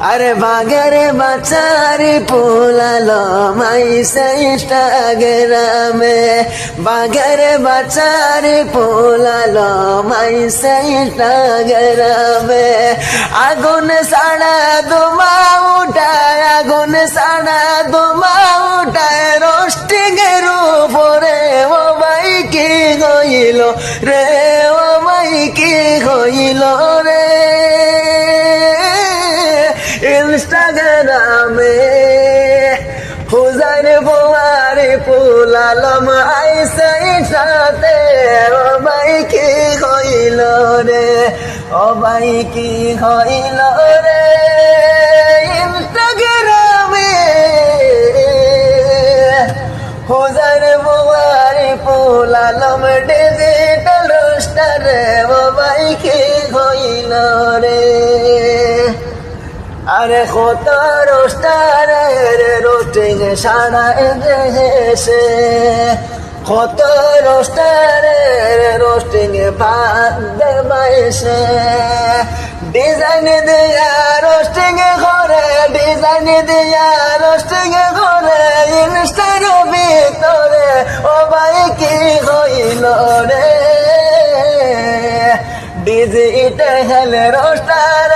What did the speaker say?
আরে বাগের বাচারি পোলালো মাইসে ইনস্টাগ্রামে, বাগের বাচারি পোলালো মাইসে ইনস্টাগ্রামে। আগুন সাড়া দুমা উঠায়, আগুন সাড়া দুমা উঠায়, রোস্টিং এর উপরে ও ভাই কি হইল রে, ও ভাই কি হইল রে। ইনস্টাগ্রামে হুজাইর বুয়ারি পুলালম আইসে সাথে, ও ভাই কি হইল রে, ও ভাই কি হইল রে। ইনস্টাগ্রামে হুজাইর বুয়ারি পুলালম ডিজিটাল রোস্টার, ও ভাই কি হইল রে। আরে কত রোস্টারের রোস্টিং সারা দেশে, কত রোস্টারের রোস্টিং ভাত দেবাইছে। ডিজাইন দিয়া রোস্টিং করে, ডিজাইন দিয়া রোস্টিং করে, ইনস্টার ভিতরে ও ভাই কি হইল রে। Digital roaster